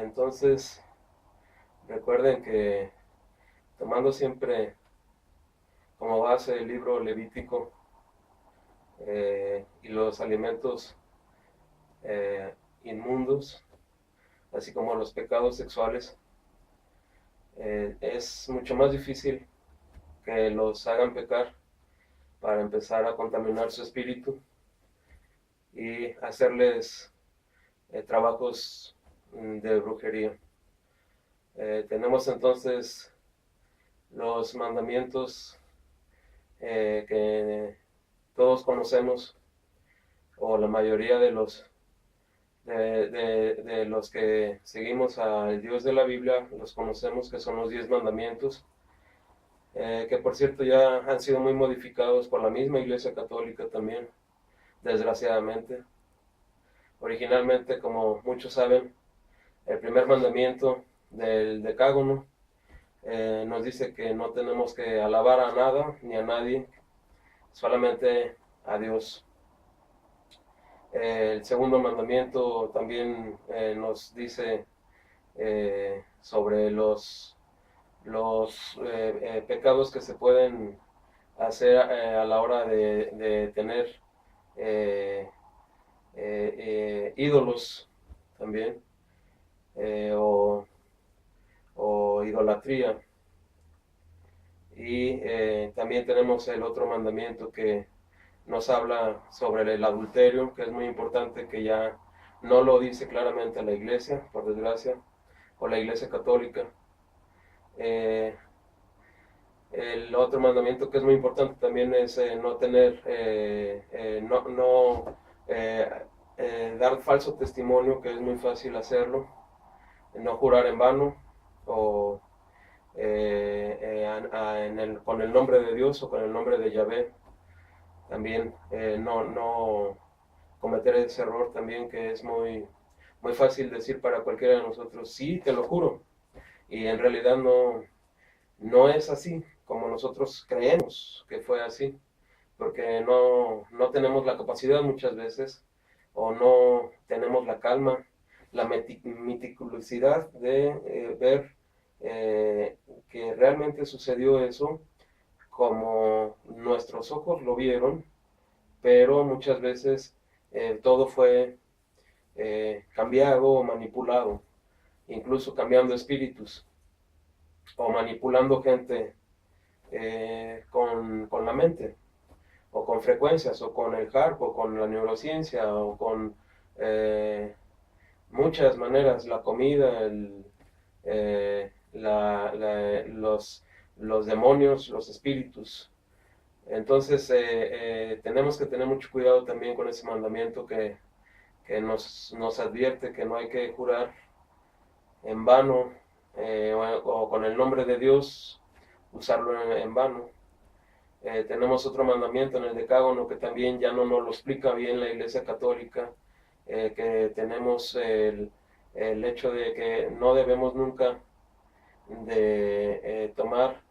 Entonces, recuerden que tomando siempre como base el libro Levítico y los alimentos eh, inmundos, así como los pecados sexuales, es mucho más difícil que los hagan pecar para empezar a contaminar su espíritu y hacerles trabajos de brujería. Tenemos entonces los mandamientos que todos conocemos, o la mayoría de los que seguimos al Dios de la Biblia los conocemos, que son los 10 mandamientos, que por cierto ya han sido muy modificados por la misma Iglesia Católica también, desgraciadamente. Originalmente, como muchos saben, el primer mandamiento del Decágono nos dice que no tenemos que alabar a nada ni a nadie, solamente a Dios. El segundo mandamiento también nos dice sobre los pecados que se pueden hacer a la hora de tener eh, ídolos también, eh, o, o idolatría. Y también tenemos el otro mandamiento que nos habla sobre el adulterio, que es muy importante, que ya no lo dice claramente la iglesia, por desgracia, o la iglesia católica. Eh, el otro mandamiento que es muy importante también es no tener, eh, dar falso testimonio, que es muy fácil hacerlo, no jurar en vano, o con el nombre de Dios o con el nombre de Yahvé. También no cometer ese error también, que es muy fácil decir para cualquiera de nosotros, sí, te lo juro, y en realidad no es así como nosotros creemos que fue así, porque no tenemos la capacidad muchas veces, o no tenemos la calma, la meticulosidad de ver que realmente sucedió eso como nuestros ojos lo vieron, pero muchas veces todo fue cambiado o manipulado, incluso cambiando espíritus o manipulando gente con la mente, o con frecuencias, o con el HARP, o con la neurociencia, o con muchas maneras, la comida, los demonios, los espíritus. Entonces tenemos que tener mucho cuidado también con ese mandamiento que nos advierte que no hay que jurar en vano, o con el nombre de Dios usarlo en vano. Tenemos otro mandamiento en el Decágono que también ya no nos lo explica bien la Iglesia Católica, que tenemos el hecho de que no debemos nunca de tomar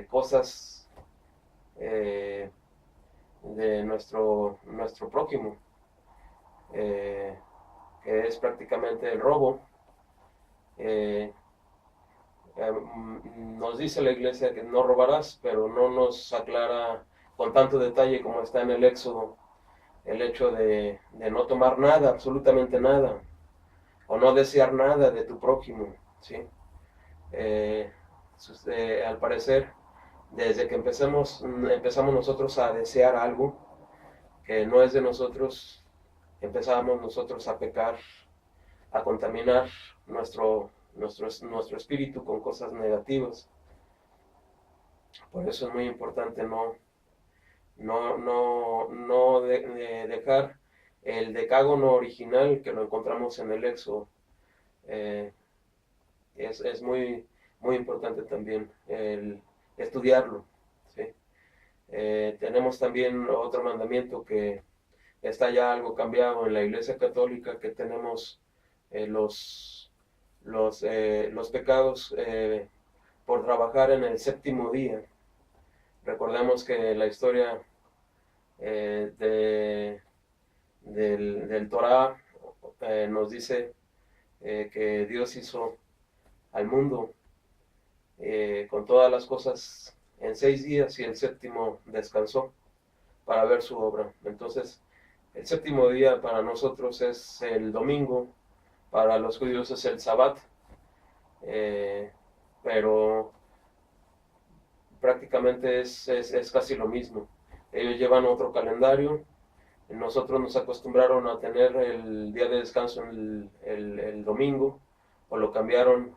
cosas de nuestro prójimo, eh, que es prácticamente el robo. Eh, nos dice la iglesia que no robarás, pero no nos aclara con tanto detalle como está en el Éxodo el hecho de no tomar nada, absolutamente nada, o no desear nada de tu prójimo, ¿sí? Eh, al parecer, desde que empezamos nosotros a desear algo que no es de nosotros, empezamos nosotros a pecar, a contaminar nuestro espíritu con cosas negativas. Por eso es muy importante no dejar el decágono original, que lo encontramos en el Éxodo. Eh, es muy importante también el estudiarlo, ¿sí? Tenemos también otro mandamiento que está ya algo cambiado en la Iglesia Católica, que tenemos los pecados por trabajar en el séptimo día. Recordemos que la historia del Torah nos dice que Dios hizo al mundo con todas las cosas en 6 días y el séptimo descansó para ver su obra. Entonces, el séptimo día para nosotros es el domingo, para los judíos es el Sabbat, pero prácticamente es casi lo mismo. Ellos llevan otro calendario. Nosotros nos acostumbraron a tener el día de descanso el domingo, o lo cambiaron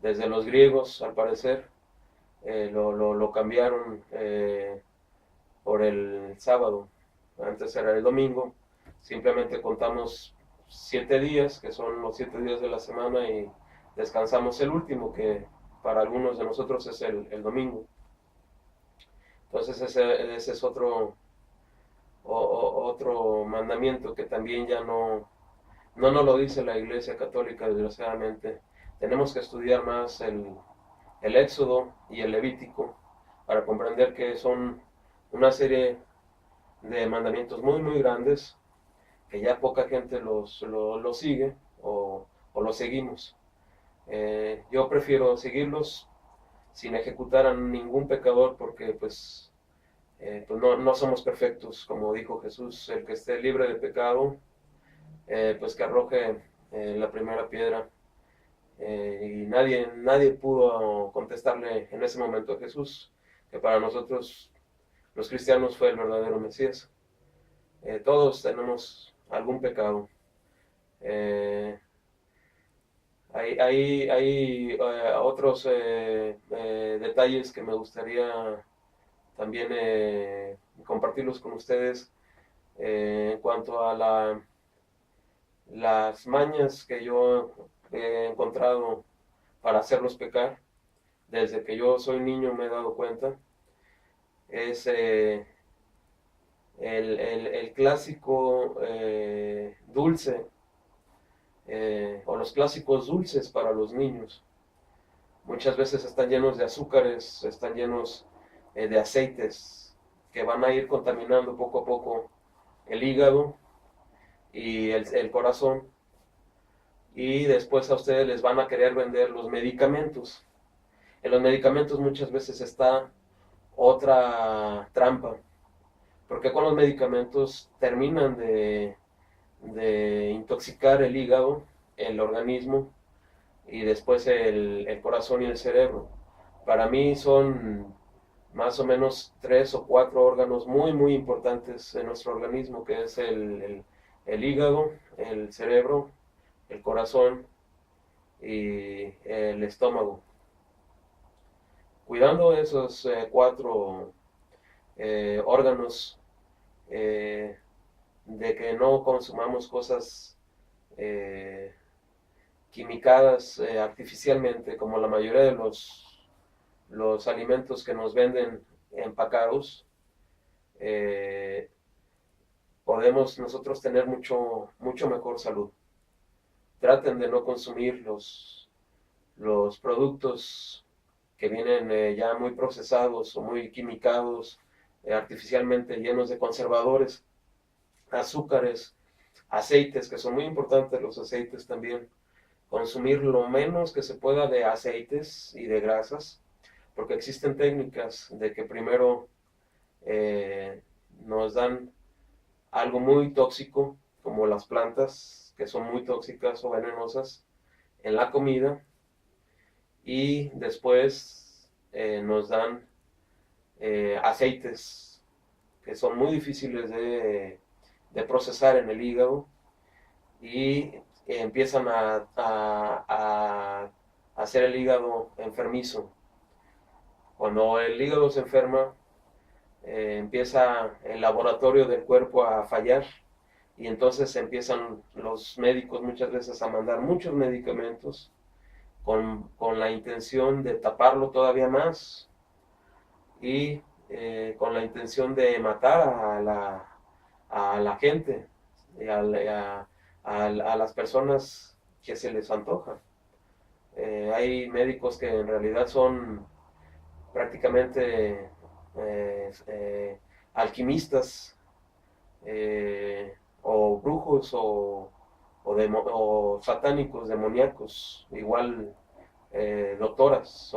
desde los griegos, al parecer, lo cambiaron por el sábado. Antes era el domingo. Simplemente contamos 7 días, que son los 7 días de la semana, y descansamos el último, que para algunos de nosotros es el domingo. Entonces ese es otro mandamiento que también ya no nos lo dice la Iglesia Católica, desgraciadamente. Tenemos que estudiar más el Éxodo y el Levítico para comprender que son una serie de mandamientos muy muy grandes, que ya poca gente los sigue o los seguimos. Yo prefiero seguirlos sin ejecutar a ningún pecador, porque pues no somos perfectos, como dijo Jesús. El que esté libre de pecado, pues que arroje la primera piedra. Y nadie pudo contestarle en ese momento a Jesús, que para nosotros los cristianos fue el verdadero Mesías. Todos tenemos algún pecado. Hay otros detalles que me gustaría también compartirlos con ustedes, en cuanto a las mañas que yo he encontrado para hacerlos pecar. Desde que yo soy niño me he dado cuenta. Es el clásico dulce, o los clásicos dulces para los niños. Muchas veces están llenos de azúcares, están llenos de aceites, que van a ir contaminando poco a poco el hígado y el corazón. Y después a ustedes les van a querer vender los medicamentos. En los medicamentos muchas veces está otra trampa, porque con los medicamentos terminan de intoxicar el hígado, el organismo, y después el corazón y el cerebro. Para mí son más o menos 3 o 4 órganos muy muy importantes en nuestro organismo, que es el hígado, el cerebro, el corazón y el estómago. Cuidando esos 4 órganos, de que no consumamos cosas quimicadas artificialmente, como la mayoría de los alimentos que nos venden empacados, podemos nosotros tener mucho mejor salud. Traten de no consumir los productos que vienen ya muy procesados o muy quimicados, artificialmente llenos de conservadores, azúcares, aceites, que son muy importantes los aceites también. Consumir lo menos que se pueda de aceites y de grasas, porque existen técnicas de que primero nos dan algo muy tóxico, como las plantas, que son muy tóxicas o venenosas, en la comida, y después nos dan aceites que son muy difíciles de procesar en el hígado, y empiezan a hacer el hígado enfermizo. Cuando el hígado se enferma, empieza el laboratorio del cuerpo a fallar, y entonces empiezan los médicos muchas veces a mandar muchos medicamentos con la intención de taparlo todavía más, y con la intención de matar a la gente, y a las personas que se les antoja. Hay médicos que en realidad son prácticamente alquimistas, o brujos, o satánicos, demoníacos, igual doctoras,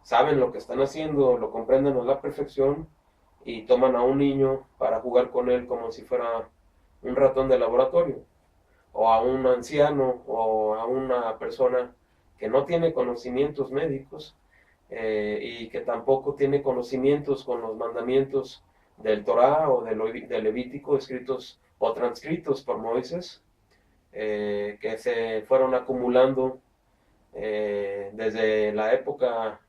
saben lo que están haciendo, lo comprenden a la perfección y toman a un niño para jugar con él como si fuera un ratón de laboratorio, o a un anciano o a una persona que no tiene conocimientos médicos y que tampoco tiene conocimientos con los mandamientos del Torá o del Levítico escritos o transcritos por Moisés, que se fueron acumulando desde la época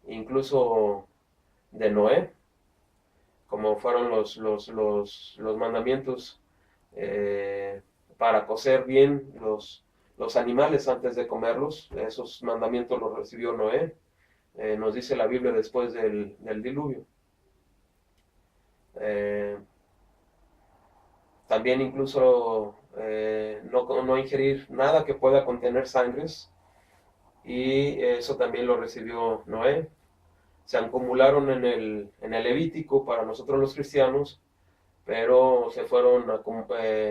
incluso de Noé, como fueron los mandamientos para cocer bien los animales antes de comerlos. Esos mandamientos los recibió Noé, nos dice la Biblia después del diluvio. También incluso no ingerir nada que pueda contener sangres, y eso también lo recibió Noé. Se acumularon en el Levítico para nosotros los cristianos, pero se fueron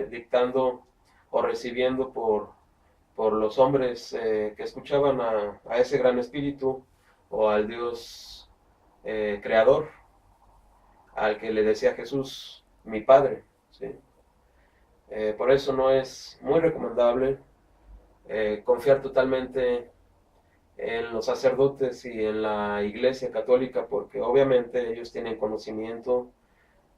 dictando o recibiendo por los hombres que escuchaban a ese gran espíritu o al Dios creador, al que le decía Jesús, mi Padre. ¿Sí? Por eso no es muy recomendable confiar totalmente en los sacerdotes y en la Iglesia Católica, porque obviamente ellos tienen conocimiento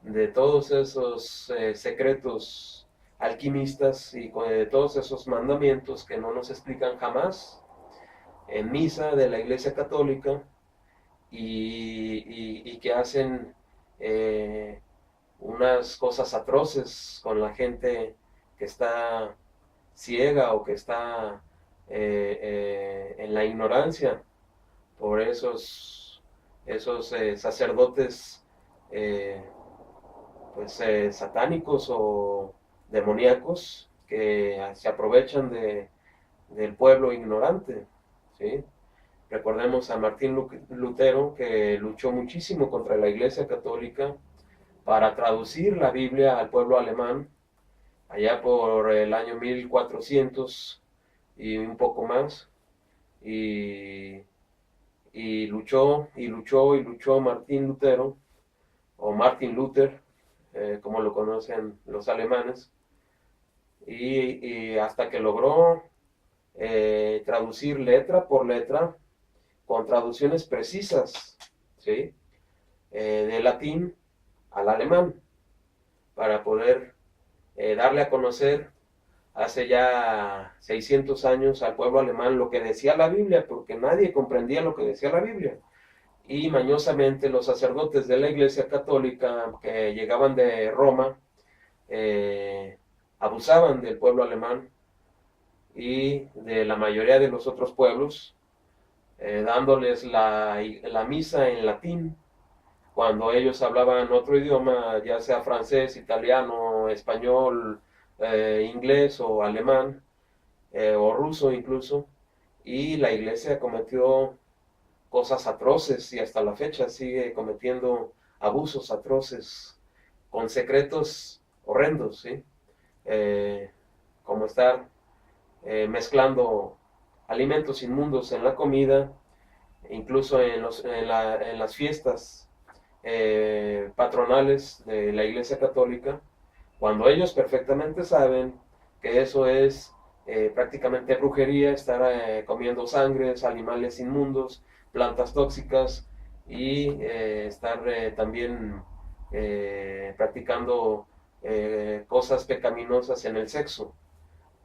de todos esos secretos alquimistas y de todos esos mandamientos que no nos explican jamás en misa de la Iglesia Católica, y que hacen unas cosas atroces con la gente que está ciega o que está en la ignorancia por esos sacerdotes satánicos o demoníacos que se aprovechan del pueblo ignorante. ¿Sí? Recordemos a Martín Lutero, que luchó muchísimo contra la Iglesia Católica para traducir la Biblia al pueblo alemán, allá por el año 1400 y un poco más, y luchó Martín Lutero, o Martin Luther, como lo conocen los alemanes, y hasta que logró traducir letra por letra, con traducciones precisas, ¿sí? De latín al alemán, para poder darle a conocer hace ya 600 años al pueblo alemán lo que decía la Biblia, porque nadie comprendía lo que decía la Biblia. Y mañosamente los sacerdotes de la Iglesia Católica que llegaban de Roma abusaban del pueblo alemán y de la mayoría de los otros pueblos, dándoles la misa en latín, cuando ellos hablaban otro idioma, ya sea francés, italiano, español, inglés o alemán, o ruso incluso, y la Iglesia cometió cosas atroces y hasta la fecha sigue cometiendo abusos atroces con secretos horrendos, ¿sí? Como estar mezclando alimentos inmundos en la comida, incluso en las fiestas patronales de la Iglesia Católica, cuando ellos perfectamente saben que eso es prácticamente brujería, estar comiendo sangres, animales inmundos, plantas tóxicas, y estar también practicando cosas pecaminosas en el sexo,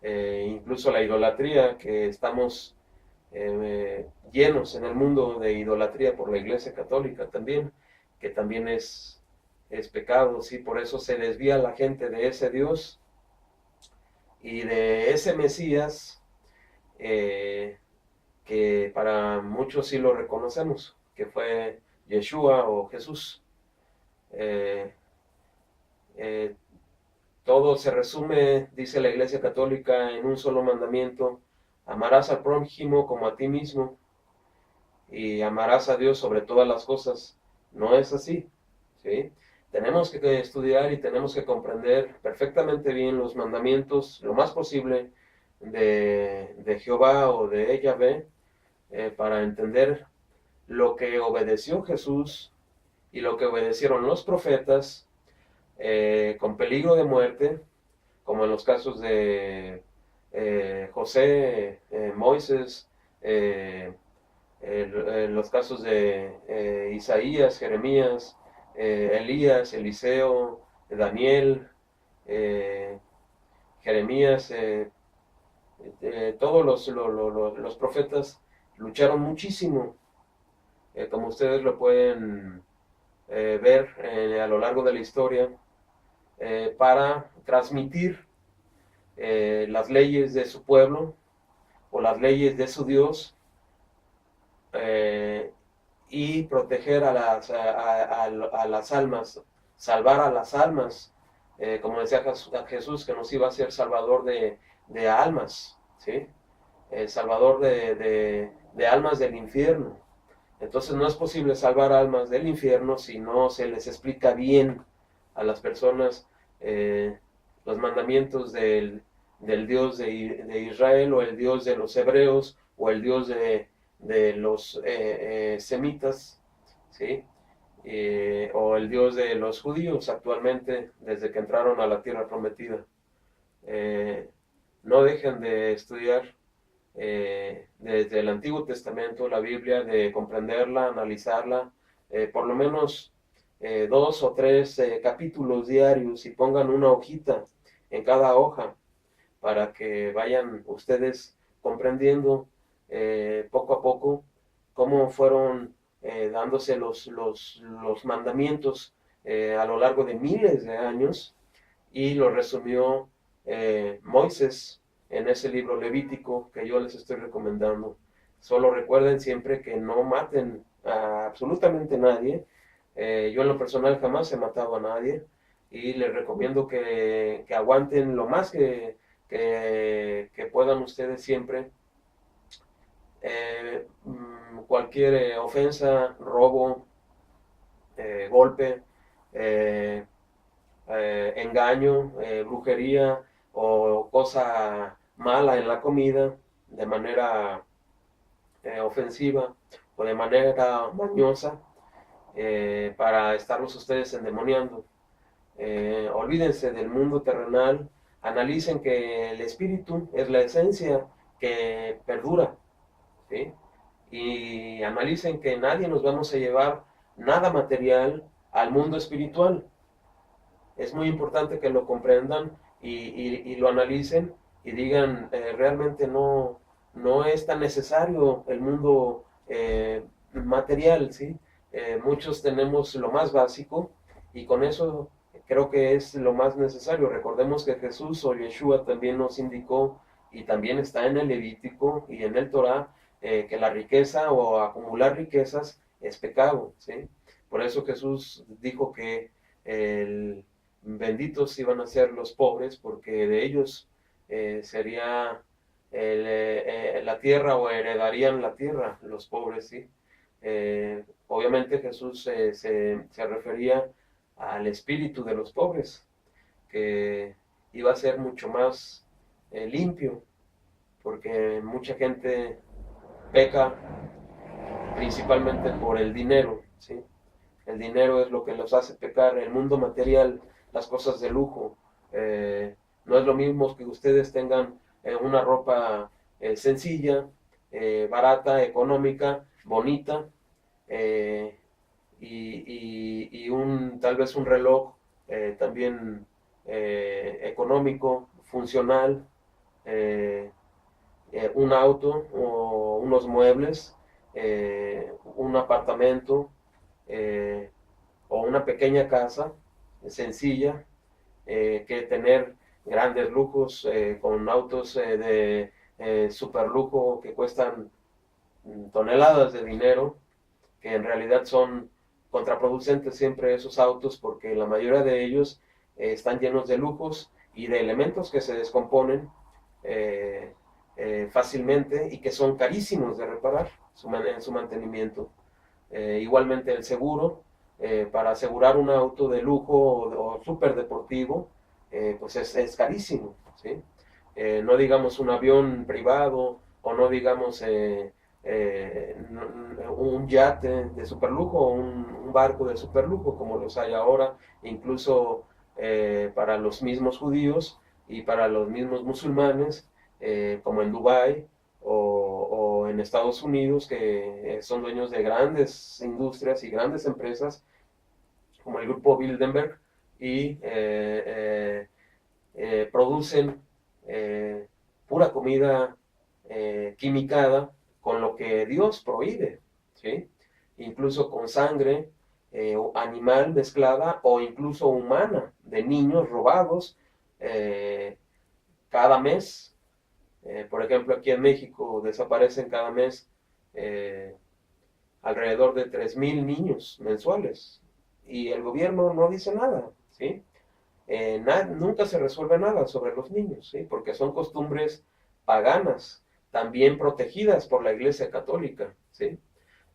incluso la idolatría, que estamos llenos en el mundo de idolatría por la Iglesia Católica también, que también es pecado, ¿sí? Por eso se desvía la gente de ese Dios y de ese Mesías, que para muchos sí lo reconocemos, que fue Yeshua o Jesús. Todo se resume, dice la Iglesia Católica, en un solo mandamiento: amarás al prójimo como a ti mismo, y amarás a Dios sobre todas las cosas. No es así, ¿sí? tenemos que estudiar y tenemos que comprender perfectamente bien los mandamientos, lo más posible, de Jehová o de Yahvé, para entender lo que obedeció Jesús y lo que obedecieron los profetas, con peligro de muerte, como en los casos de José, Moisés, los casos de Isaías, Jeremías, Elías, Eliseo, Daniel, Jeremías, todos los profetas lucharon muchísimo, como ustedes lo pueden ver a lo largo de la historia, para transmitir las leyes de su pueblo o las leyes de su Dios, y proteger a las almas, salvar a las almas, como decía Jesús, que nos iba a ser salvador de almas, ¿sí? Salvador de almas del infierno. Entonces no es posible salvar almas del infierno si no se les explica bien a las personas los mandamientos del Dios de Israel, o el Dios de los hebreos, o el Dios de los semitas, ¿sí? O el Dios de los judíos actualmente, desde que entraron a la tierra prometida. No dejen de estudiar desde el Antiguo Testamento la Biblia, de comprenderla, analizarla, por lo menos 2 o 3 capítulos diarios, y pongan una hojita en cada hoja para que vayan ustedes comprendiendo poco a poco cómo fueron dándose los mandamientos a lo largo de miles de años, y lo resumió Moisés en ese libro Levítico que yo les estoy recomendando. Solo recuerden siempre que no maten a absolutamente nadie. Yo en lo personal jamás he matado a nadie, y les recomiendo que aguanten lo más que puedan ustedes siempre cualquier ofensa, robo, golpe, engaño, brujería o cosa mala en la comida, de manera ofensiva o de manera mañosa, para estarlos ustedes endemoniando. Olvídense del mundo terrenal, analicen que el espíritu es la esencia que perdura, ¿sí? Y analicen que nadie nos vamos a llevar nada material al mundo espiritual. Es muy importante que lo comprendan y lo analicen y digan, realmente no es tan necesario el mundo material, ¿sí? Muchos tenemos lo más básico, y con eso creo que es lo más necesario. Recordemos que Jesús o Yeshua también nos indicó, y también está en el Levítico y en el Torá, que la riqueza o acumular riquezas es pecado, ¿sí? Por eso Jesús dijo que benditos iban a ser los pobres, porque de ellos sería la tierra, o heredarían la tierra los pobres, ¿sí? Obviamente Jesús se refería al espíritu de los pobres, que iba a ser mucho más limpio, porque mucha gente peca principalmente por el dinero, ¿sí? El dinero es lo que los hace pecar, el mundo material, las cosas de lujo. No es lo mismo que ustedes tengan una ropa sencilla, barata, económica, bonita, y tal vez un reloj también económico, funcional, un auto o unos muebles, un apartamento, o una pequeña casa sencilla, que tener grandes lujos, con autos de super lujo que cuestan toneladas de dinero, que en realidad son contraproducentes siempre esos autos, porque la mayoría de ellos están llenos de lujos y de elementos que se descomponen fácilmente, y que son carísimos de reparar en su mantenimiento. Igualmente el seguro, para asegurar un auto de lujo o súper deportivo, pues es carísimo, ¿sí? No digamos un avión privado o no digamos un yate de superlujo o un barco de superlujo como los hay ahora, incluso para los mismos judíos y para los mismos musulmanes, como en Dubái o en Estados Unidos, que son dueños de grandes industrias y grandes empresas, como el grupo Bilderberg, y producen pura comida quimicada con lo que Dios prohíbe, ¿sí? Incluso con sangre animal mezclada o incluso humana de niños robados cada mes. Por ejemplo, aquí en México desaparecen cada mes eh, alrededor de 3,000 niños mensuales y el gobierno no dice nada, ¿sí? Nunca se resuelve nada sobre los niños, ¿sí? Porque son costumbres paganas, también protegidas por la Iglesia Católica, ¿sí?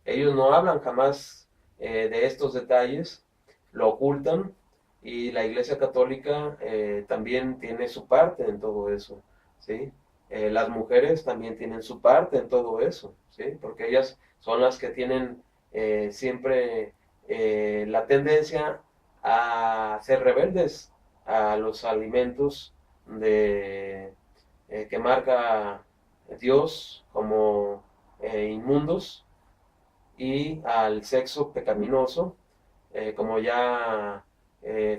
Ellos no hablan jamás de estos detalles, lo ocultan y la Iglesia Católica también tiene su parte en todo eso, ¿sí? Las mujeres también tienen su parte en todo eso, ¿sí? Porque ellas son las que tienen siempre la tendencia a ser rebeldes a los alimentos que marca Dios como inmundos y al sexo pecaminoso, como ya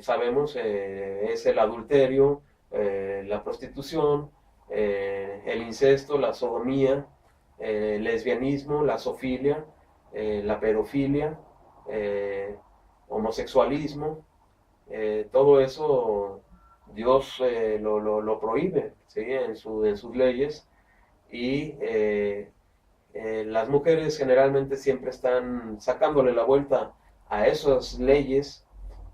sabemos, es el adulterio, la prostitución, el incesto, la sodomía, el lesbianismo, la zoofilia, la pedofilia, eh, homosexualismo, todo eso Dios lo prohíbe, ¿sí? En sus leyes y las mujeres generalmente siempre están sacándole la vuelta a esas leyes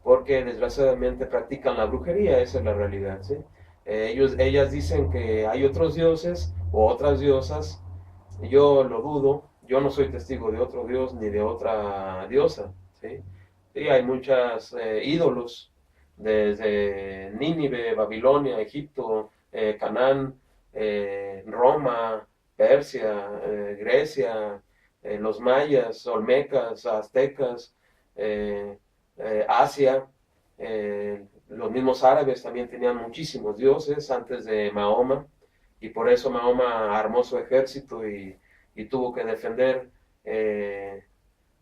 porque desgraciadamente practican la brujería, esa es la realidad, ¿sí? Ellas dicen que hay otros dioses o otras diosas, yo lo dudo, yo no soy testigo de otro dios ni de otra diosa, ¿sí? Sí, hay muchos ídolos, desde Nínive, Babilonia, Egipto, Canaán, Roma, Persia, Grecia, los mayas, olmecas, aztecas, Asia, los mismos árabes también tenían muchísimos dioses antes de Mahoma, y por eso Mahoma armó su ejército y tuvo que defender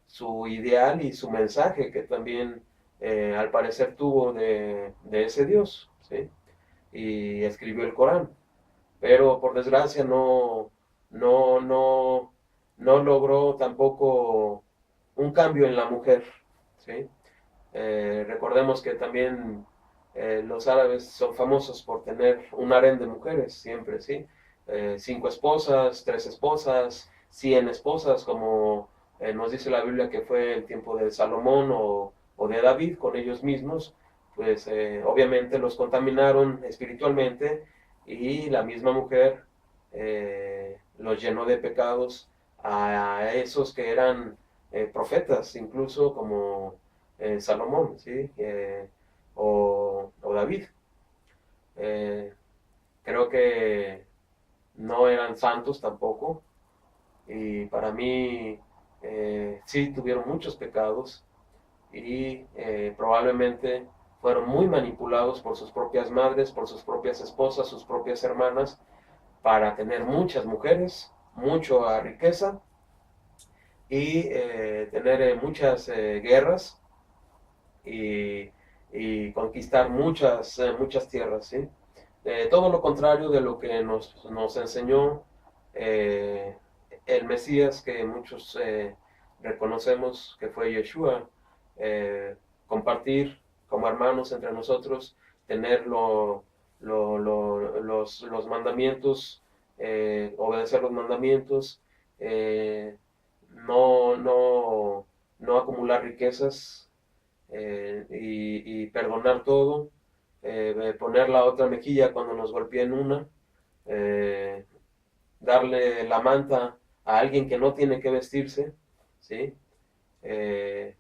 su ideal y su mensaje que también al parecer tuvo de ese Dios, ¿sí? Y escribió el Corán, pero por desgracia no, no, no logró tampoco un cambio en la mujer, ¿sí? Recordemos que también los árabes son famosos por tener un harén de mujeres siempre, ¿sí? 5 esposas, 3 esposas, 100 esposas, como nos dice la Biblia que fue el tiempo de Salomón o de David con ellos mismos, pues obviamente los contaminaron espiritualmente y la misma mujer los llenó de pecados a esos que eran profetas, incluso como Salomón, ¿sí? O David. Eh, Creo que no eran santos tampoco y para mí sí tuvieron muchos pecados y probablemente fueron muy manipulados por sus propias madres, por sus propias esposas, sus propias hermanas, para tener muchas mujeres, mucha riqueza y tener muchas guerras y, y conquistar muchas tierras, ¿sí? Todo lo contrario de lo que nos enseñó eh, el Mesías que muchos reconocemos que fue Yeshua, compartir como hermanos entre nosotros, tener los mandamientos, obedecer los mandamientos, no, no acumular riquezas, y perdonar todo, poner la otra mejilla cuando nos golpeen una, eh, darle la manta a alguien que no tiene que vestirse, ¿sí? Eh,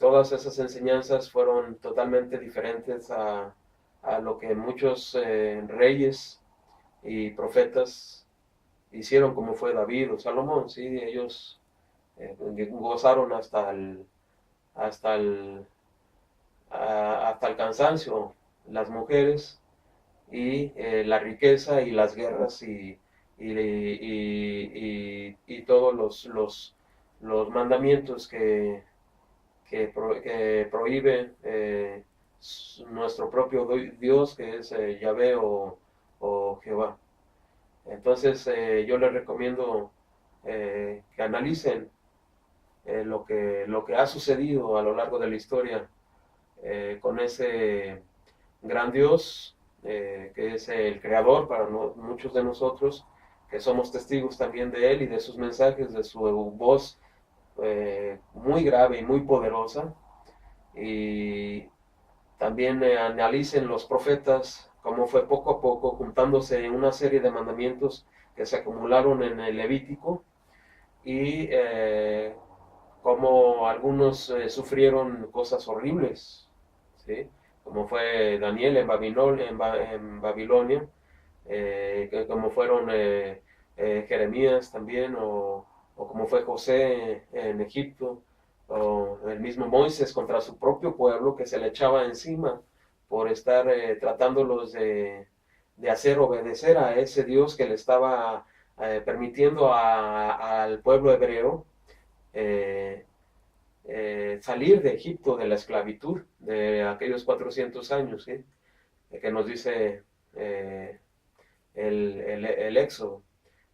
todas esas enseñanzas fueron totalmente diferentes a lo que muchos reyes y profetas hicieron, como fue David o Salomón. ¿Sí? Ellos gozaron hasta el, hasta el cansancio, las mujeres, y la riqueza y las guerras y todos los mandamientos que prohíbe nuestro propio Dios, que es Yahvé o Jehová. Entonces yo les recomiendo que analicen lo que ha sucedido a lo largo de la historia con ese gran Dios, que es el creador para muchos de nosotros, que somos testigos también de Él y de sus mensajes, de su voz muy grave y muy poderosa. Y también analicen los profetas cómo fue poco a poco juntándose una serie de mandamientos que se acumularon en el Levítico y cómo algunos sufrieron cosas horribles, ¿sí? Como fue Daniel en Babilonia, como fueron Jeremías también, o como fue José en Egipto, o el mismo Moisés contra su propio pueblo que se le echaba encima por estar tratándolos de hacer obedecer a ese Dios que le estaba permitiendo al pueblo hebreo eh, salir de Egipto, de la esclavitud de aquellos 400 años, ¿sí? Que nos dice eh, el Éxodo.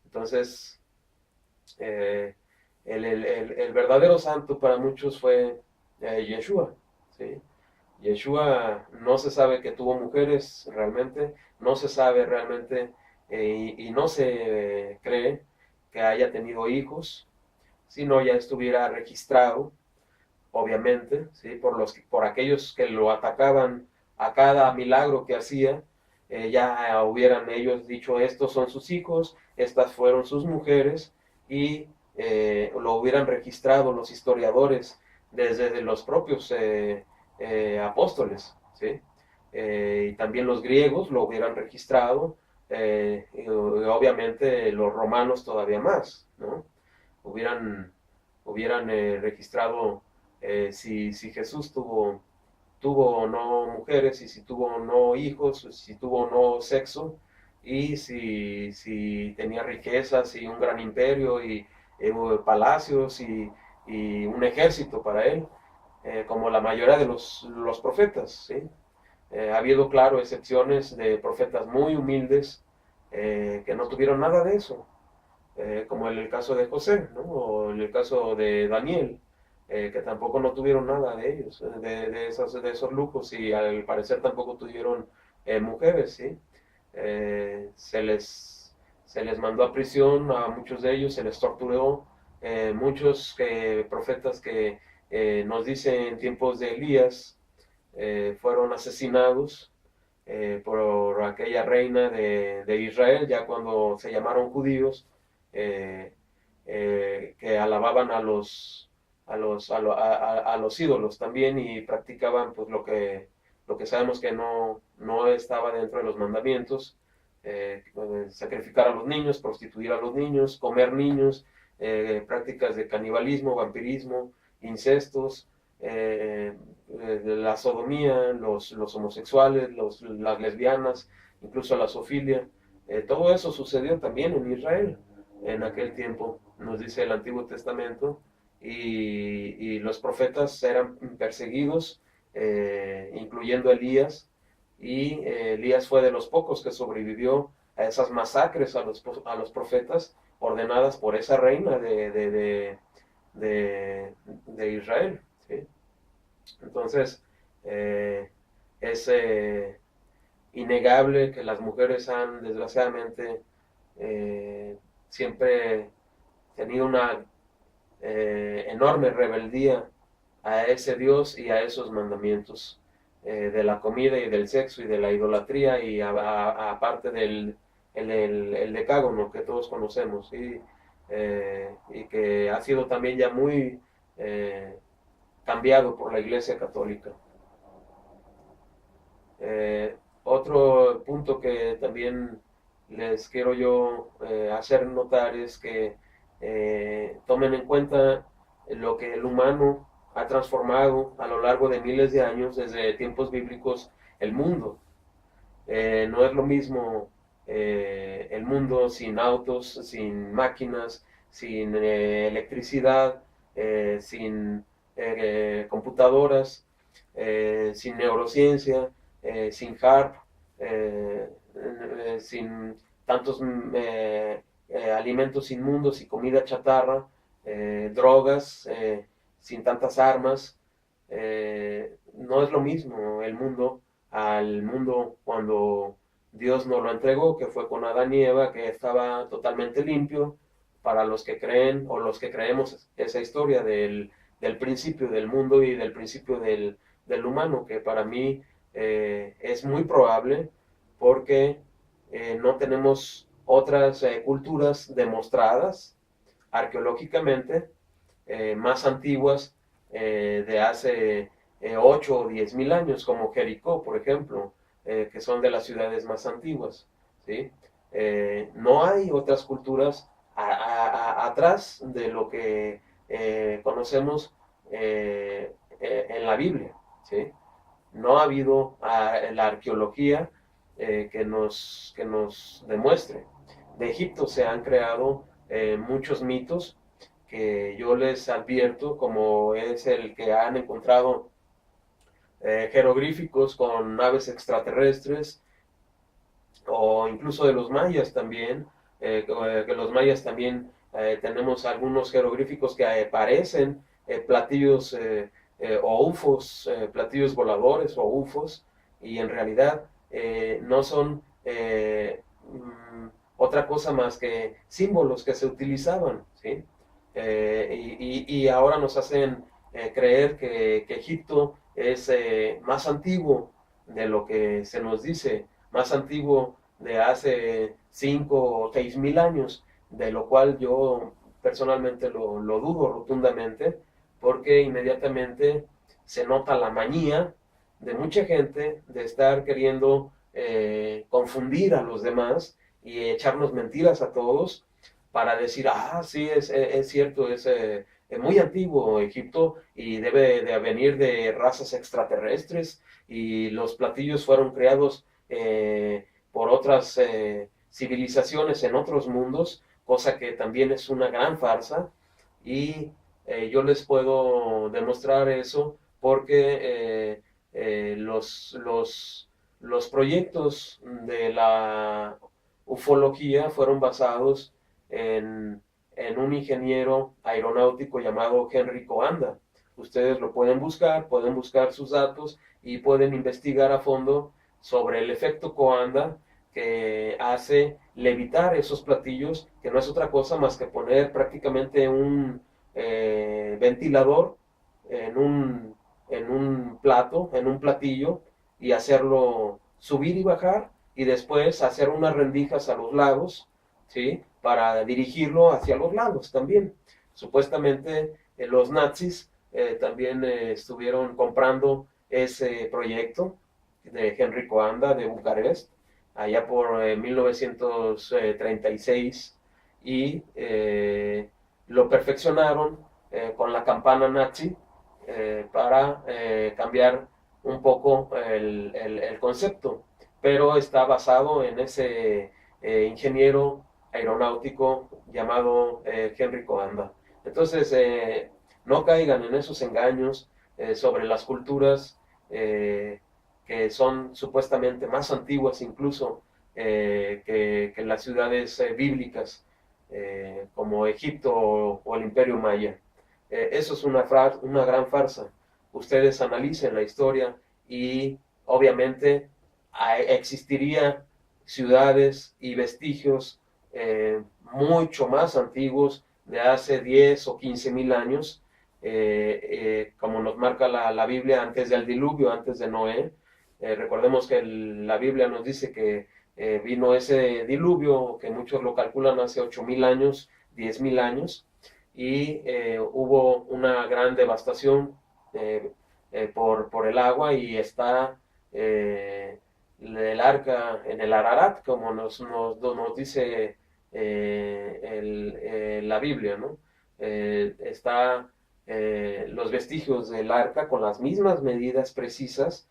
Entonces, eh, el verdadero santo para muchos fue Yeshua, ¿sí? Yeshua no se sabe que tuvo mujeres realmente, no se sabe realmente y no se cree que haya tenido hijos, sino ya estuviera registrado obviamente, ¿sí? Por aquellos que lo atacaban a cada milagro que hacía, ya hubieran ellos dicho, estos son sus hijos, estas fueron sus mujeres, y lo hubieran registrado los historiadores desde los propios apóstoles, ¿sí? Y también los griegos lo hubieran registrado, y obviamente los romanos todavía más, ¿no? Hubieran registrado si Jesús tuvo o no mujeres, y si tuvo o no hijos, si tuvo o no sexo, y si tenía riquezas y un gran imperio y palacios y un ejército para él, como la mayoría de los profetas, ¿sí? Ha habido, claro, excepciones de profetas muy humildes que no tuvieron nada de eso, como en el caso de José, ¿no? O en el caso de Daniel, que tampoco no tuvieron nada de ellos, de esos lujos, y al parecer tampoco tuvieron mujeres, ¿sí? Se les mandó a prisión a muchos de ellos, se les torturó, muchos profetas que nos dicen en tiempos de Elías fueron asesinados por aquella reina de Israel, ya cuando se llamaron judíos, eh, que alababan a los ídolos también, y practicaban pues lo que sabemos que no estaba dentro de los mandamientos, sacrificar a los niños, prostituir a los niños, comer niños, prácticas de canibalismo, vampirismo, incestos, la sodomía, los homosexuales, las lesbianas, incluso la zoofilia. Todo eso sucedió también en Israel en aquel tiempo, nos dice el Antiguo Testamento, y los profetas eran perseguidos, incluyendo Elías, y Elías fue de los pocos que sobrevivió a esas masacres a los profetas ordenadas por esa reina de Israel, ¿sí? Entonces, es innegable que las mujeres han, desgraciadamente, siempre tenido una enorme rebeldía a ese Dios y a esos mandamientos de la comida y del sexo y de la idolatría, y aparte del el decágono que todos conocemos, y que ha sido también ya muy cambiado por la Iglesia Católica. Otro punto que también les quiero yo hacer notar es que tomen en cuenta lo que el humano ha transformado a lo largo de miles de años, desde tiempos bíblicos, el mundo. No es lo mismo el mundo sin autos, sin máquinas, sin electricidad, sin computadoras, sin neurociencia, sin HARP, sin tantos alimentos inmundos y comida chatarra, drogas, sin tantas armas. No es lo mismo el mundo al mundo cuando Dios nos lo entregó, que fue con Adán y Eva, que estaba totalmente limpio. Para los que creen o los que creemos esa historia del principio del mundo y del principio del humano, que para mí es muy probable porque no tenemos otras culturas demostradas arqueológicamente más antiguas de hace 8 o 10 mil años, como Jericó, por ejemplo, que son de las ciudades más antiguas, ¿sí? No hay otras culturas atrás de lo que conocemos en la Biblia, ¿sí? No ha habido la arqueología que nos demuestre. De Egipto se han creado muchos mitos que yo les advierto, como es el que han encontrado jeroglíficos con naves extraterrestres, o incluso de los mayas también, que los mayas también tenemos algunos jeroglíficos que parecen platillos o UFOs, platillos voladores o UFOs, y en realidad no son otra cosa más que símbolos que se utilizaban, ¿sí? Y ahora nos hacen creer que Egipto es más antiguo de lo que se nos dice, más antiguo de hace 5 o 6 mil años, de lo cual yo personalmente lo dudo rotundamente, porque inmediatamente se nota la manía de mucha gente de estar queriendo confundir a los demás y echarnos mentiras a todos para decir, sí, es cierto, es muy antiguo Egipto y debe de venir de razas extraterrestres, y los platillos fueron creados por otras civilizaciones en otros mundos, cosa que también es una gran farsa, y yo les puedo demostrar eso porque los proyectos de la ufología fueron basados en un ingeniero aeronáutico llamado Henry Coanda. Ustedes lo pueden buscar sus datos y pueden investigar a fondo sobre el efecto Coanda, que hace levitar esos platillos, que no es otra cosa más que poner prácticamente un ventilador en un plato, en un platillo, y hacerlo subir y bajar, y después hacer unas rendijas a los lados, ¿sí? Para dirigirlo hacia los lados también. Supuestamente los nazis también estuvieron comprando ese proyecto de Henry Coanda de Bucarest, allá por 1936, y lo perfeccionaron con la campana nazi para cambiar un poco el concepto, pero está basado en ese ingeniero aeronáutico llamado Henry Coanda. Entonces, no caigan en esos engaños sobre las culturas que son supuestamente más antiguas incluso que las ciudades bíblicas, como Egipto o el Imperio Maya. Eso es una gran farsa. Ustedes analicen la historia y obviamente existiría ciudades y vestigios mucho más antiguos, de hace 10 o 15 mil años, como nos marca la Biblia, antes del diluvio, antes de Noé. Recordemos que la Biblia nos dice que vino ese diluvio, que muchos lo calculan hace 8,000 años, 10,000 años, y hubo una gran devastación por el agua y está el arca en el Ararat, como nos dice la Biblia, ¿no? Está los vestigios del arca con las mismas medidas precisas,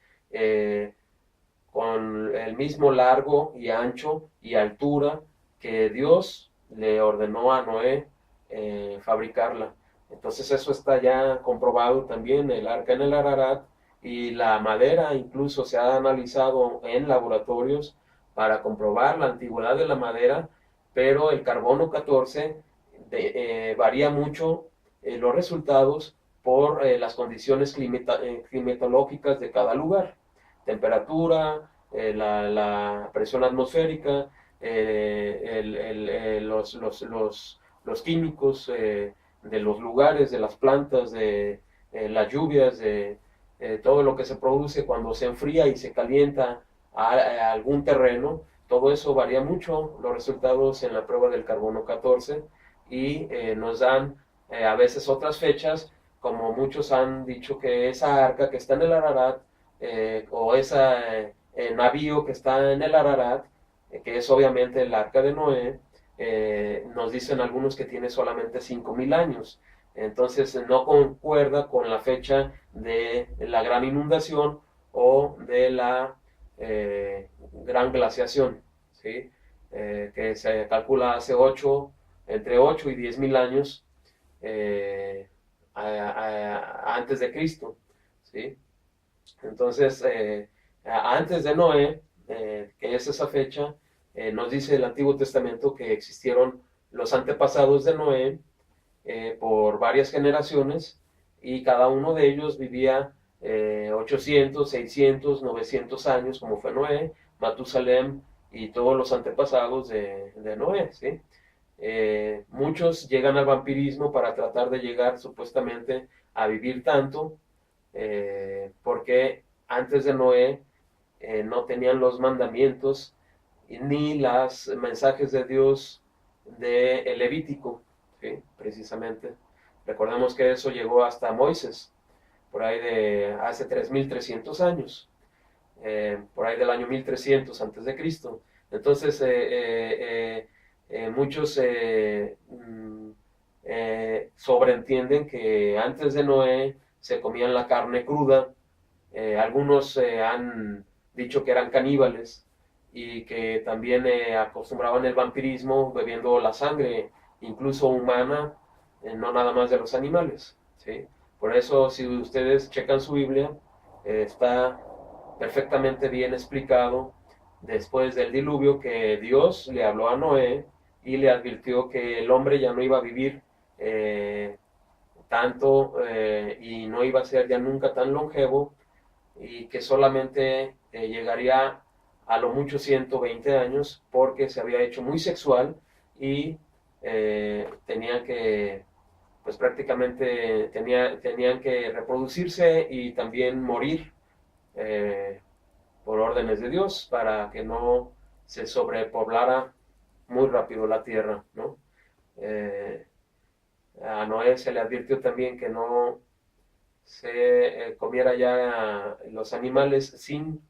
con el mismo largo y ancho y altura que Dios le ordenó a Noé fabricarla. Entonces eso está ya comprobado también, el arca en el Ararat, y la madera incluso se ha analizado en laboratorios para comprobar la antigüedad de la madera, pero el carbono 14 varía mucho los resultados por las condiciones climatológicas de cada lugar, temperatura, la presión atmosférica, los químicos de los lugares, de las plantas, de las lluvias, de todo lo que se produce cuando se enfría y se calienta a algún terreno. Todo eso varía mucho los resultados en la prueba del carbono 14 y nos dan a veces otras fechas, como muchos han dicho que esa arca que está en el Ararat o ese navío que está en el Ararat, que es obviamente el arca de Noé, nos dicen algunos que tiene solamente 5.000 años. Entonces no concuerda con la fecha de la gran inundación o de la gran glaciación, ¿sí? Que se calcula hace entre 8 y 10.000 años antes de Cristo, ¿sí? Entonces, antes de Noé, que es esa fecha, nos dice el Antiguo Testamento que existieron los antepasados de Noé por varias generaciones y cada uno de ellos vivía 800, 600, 900 años, como fue Noé, Matusalem y todos los antepasados de Noé, ¿sí? Muchos llegan al vampirismo para tratar de llegar supuestamente a vivir tanto, porque antes de Noé no tenían los mandamientos ni los mensajes de Dios de el Levítico, ¿sí? Precisamente. Recordemos que eso llegó hasta Moisés, por ahí de hace 3.300 años, por ahí del año 1300 antes de Cristo. Entonces, muchos sobreentienden que antes de Noé se comían la carne cruda. Algunos han dicho que eran caníbales y que también acostumbraban el vampirismo bebiendo la sangre, incluso humana, no nada más de los animales, ¿sí? Por eso, si ustedes checan su Biblia, está perfectamente bien explicado después del diluvio que Dios le habló a Noé y le advirtió que el hombre ya no iba a vivir tanto y no iba a ser ya nunca tan longevo y que solamente llegaría a lo mucho 120 años porque se había hecho muy sexual y tenían que, pues prácticamente tenían que reproducirse y también morir por órdenes de Dios para que no se sobrepoblara muy rápido la tierra, ¿no? A Noé se le advirtió también que no se comiera ya los animales sin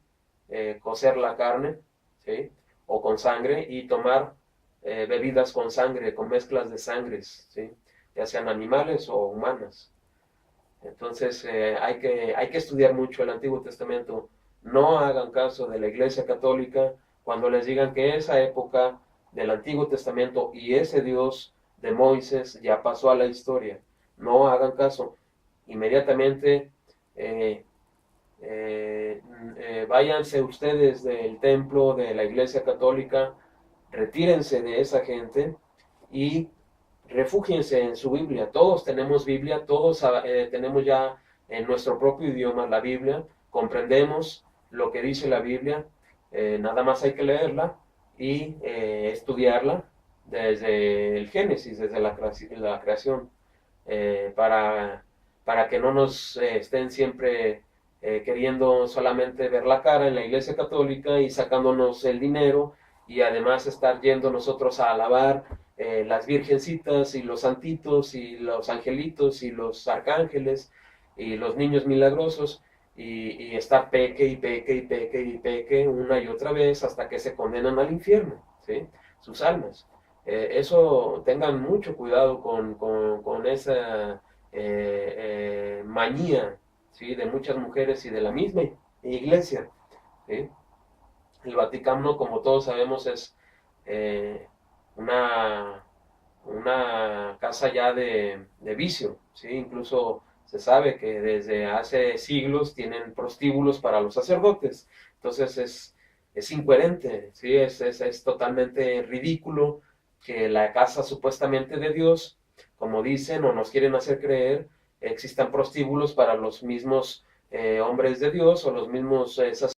cocer la carne, ¿sí? O con sangre y tomar bebidas con sangre, con mezclas de sangres, ¿sí? Ya sean animales o humanas. Entonces hay que estudiar mucho el Antiguo Testamento. No hagan caso de la Iglesia Católica cuando les digan que esa época del Antiguo Testamento y ese Dios de Moisés ya pasó a la historia. No hagan caso. Inmediatamente váyanse ustedes del templo de la Iglesia Católica, retírense de esa gente y refúgiense en su Biblia. Todos tenemos Biblia, todos tenemos ya en nuestro propio idioma la Biblia, comprendemos lo que dice la Biblia, nada más hay que leerla y estudiarla desde el Génesis, desde la creación, para que no nos estén siempre queriendo solamente ver la cara en la Iglesia Católica y sacándonos el dinero y además estar yendo nosotros a alabar las virgencitas y los santitos y los angelitos y los arcángeles y los niños milagrosos, y estar peque y peque y peque y peque una y otra vez hasta que se condenan al infierno, ¿sí? Sus almas. Eso tengan mucho cuidado con esa manía, ¿sí? De muchas mujeres y de la misma iglesia, ¿sí? El Vaticano, como todos sabemos, es eh, una, una casa ya de vicio, ¿sí? Incluso se sabe que desde hace siglos tienen prostíbulos para los sacerdotes. Entonces es incoherente, ¿sí? Es totalmente ridículo que la casa supuestamente de Dios, como dicen o nos quieren hacer creer, existan prostíbulos para los mismos hombres de Dios o los mismos sacerdotes